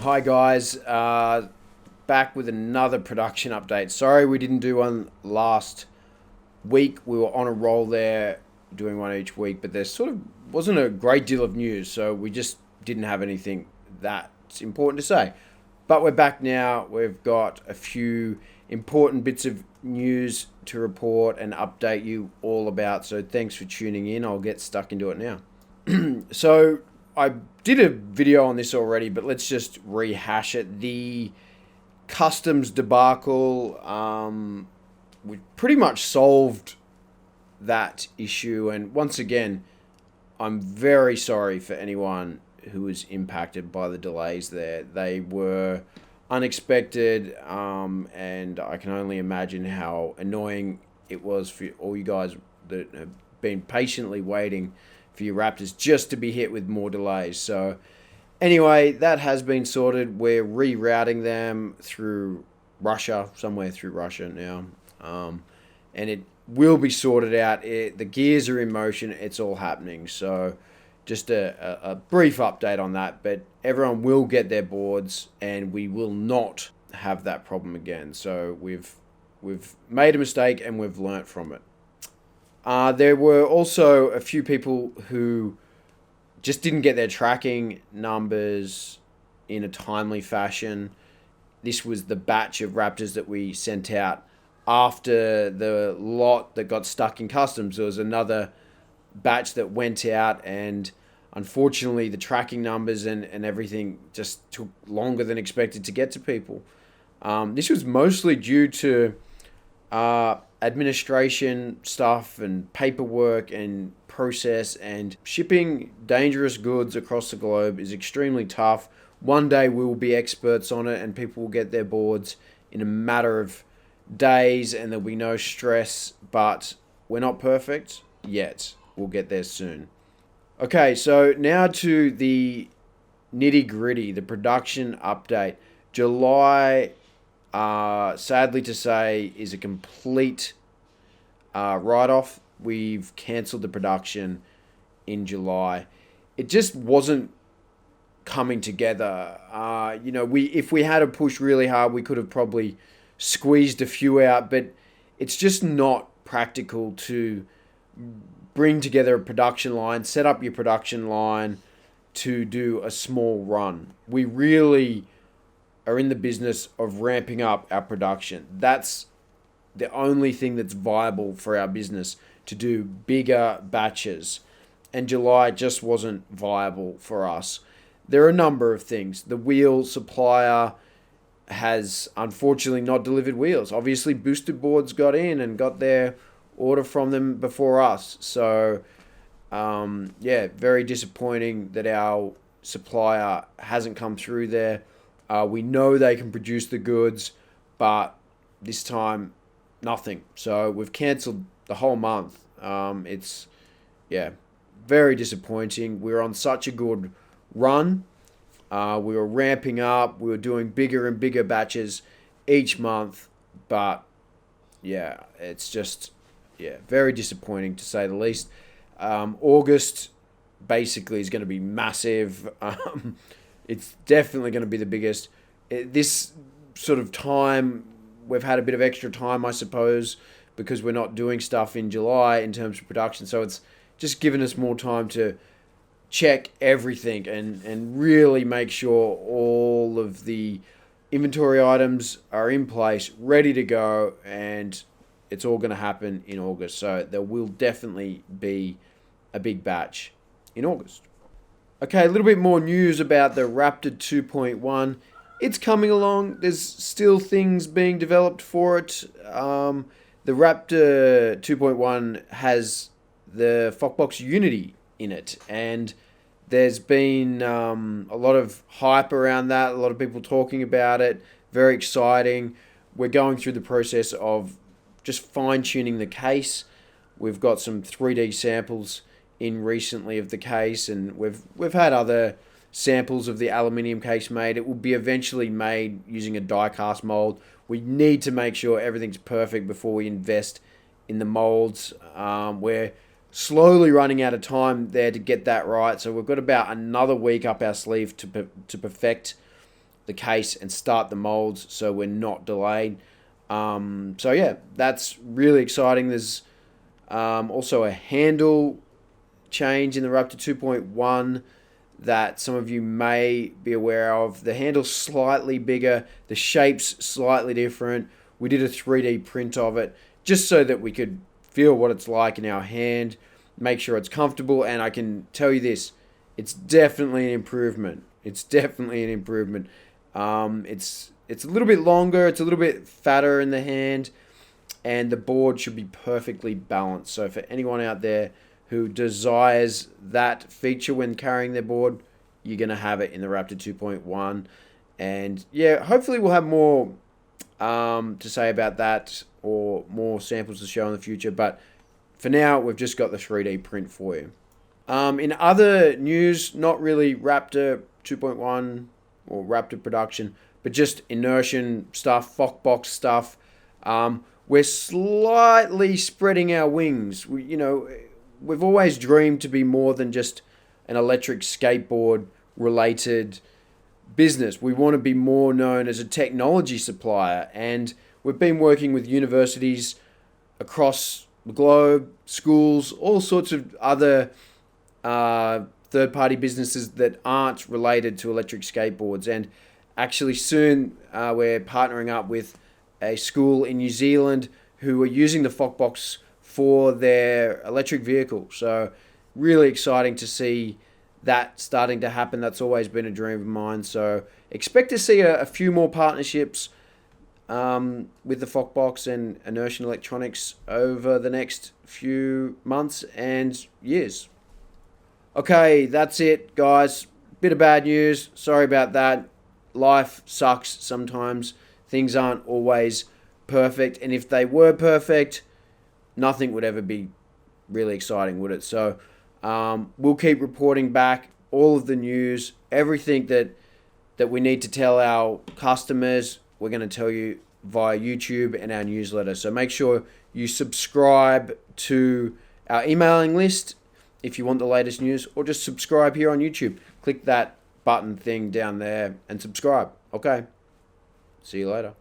Hi guys, back with another production update. Sorry we didn't do one last week. We were on a roll there, doing one each week, but there sort of wasn't a great deal of news, so we just didn't have anything that's important to say. But we're back now. We've got a few important bits of news to report and update you all about, so thanks for tuning in. I'll get stuck into it now. So I did a video on this already, but let's just rehash it. The customs debacle, we pretty much solved that issue. And once again, I'm very sorry for anyone who was impacted by the delays there. They were unexpected, and I can only imagine how annoying it was for all you guys that have been patiently waiting for your Raptors just to be hit with more delays. So anyway, that has been sorted. We're rerouting them through Russia, somewhere through Russia now. And it will be sorted out. The gears are in motion. It's all happening. So just a brief update on that. But everyone will get their boards and we will not have that problem again. So we've made a mistake and we've learnt from it. There were also a few people who just didn't get their tracking numbers in a timely fashion. This was the batch of Raptors that we sent out after the lot that got stuck in customs. There was another batch that went out, and unfortunately the tracking numbers and everything just took longer than expected to get to people. This was mostly due to administration stuff and paperwork and process, and shipping dangerous goods across the globe is extremely tough. One day we will be experts on it and people will get their boards in a matter of days and there'll be no stress, but we're not perfect yet. We'll get there soon. Okay, so now to the nitty gritty, the production update. July, sadly to say, is a complete write-off. We've cancelled the production in July. It just wasn't coming together. If we had to push really hard, we could have probably squeezed a few out, but it's just not practical to bring together a production line, set up your production line to do a small run. We really are in the business of ramping up our production. That's the only thing that's viable for our business, to do bigger batches. And July just wasn't viable for us. There are a number of things. The wheel supplier has unfortunately not delivered wheels. Obviously, Boosted Boards got in and got their order from them before us. So, very disappointing that our supplier hasn't come through there. We know they can produce the goods, but this time, nothing. So we've cancelled the whole month. It's very disappointing. We were on such a good run. We were ramping up. We were doing bigger and bigger batches each month. But it's just very disappointing to say the least. August basically is going to be massive. It's definitely going to be the biggest. This sort of time, we've had a bit of extra time, I suppose, because we're not doing stuff in July in terms of production. So it's just given us more time to check everything and really make sure all of the inventory items are in place, ready to go, and it's all going to happen in August. So there will definitely be a big batch in August. Okay, a little bit more news about the Raptor 2.1. It's coming along. There's still things being developed for it. The Raptor 2.1 has the Foxbox Unity in it, and there's been a lot of hype around that, a lot of people talking about it. Very exciting. We're going through the process of just fine-tuning the case. We've got some 3D samples in recently of the case, and we've had other samples of the aluminium case made. It will be eventually made using a die-cast mold. We need to make sure everything's perfect before we invest in the molds. We're slowly running out of time there to get that right, so we've got about another week up our sleeve to perfect the case and start the molds so we're not delayed. So yeah, that's really exciting. There's also a handle change in the Raptor 2.1 that some of you may be aware of. The handle's slightly bigger, the shape's slightly different. We did a 3D print of it just so that we could feel what it's like in our hand, make sure it's comfortable, and I can tell you this, it's definitely an improvement. It's definitely an improvement. It's a little bit longer, it's a little bit fatter in the hand, and the board should be perfectly balanced. So for anyone out there who desires that feature when carrying their board, you're going to have it in the Raptor 2.1. And yeah, hopefully we'll have more to say about that, or more samples to show in the future. But for now, we've just got the 3D print for you. In other news, not really Raptor 2.1 or Raptor production, but just immersion stuff, Foxbox stuff. We're slightly spreading our wings. We've always dreamed to be more than just an electric skateboard related business. We want to be more known as a technology supplier, and we've been working with universities across the globe, schools, all sorts of other third-party businesses that aren't related to electric skateboards. And actually soon we're partnering up with a school in New Zealand who are using the Foxbox for their electric vehicle. So really exciting to see that starting to happen. That's always been a dream of mine. So expect to see a few more partnerships with the Foxbox and Inertian Electronics over the next few months and years. Okay, that's it, guys. Bit of bad news. Sorry about that. Life sucks sometimes. Things aren't always perfect. And if they were perfect, nothing would ever be really exciting, would it? So we'll keep reporting back all of the news, everything that we need to tell our customers. We're going to tell you via YouTube and our newsletter. So make sure you subscribe to our emailing list if you want the latest news, or just subscribe here on YouTube. Click that button thing down there and subscribe. Okay. See you later.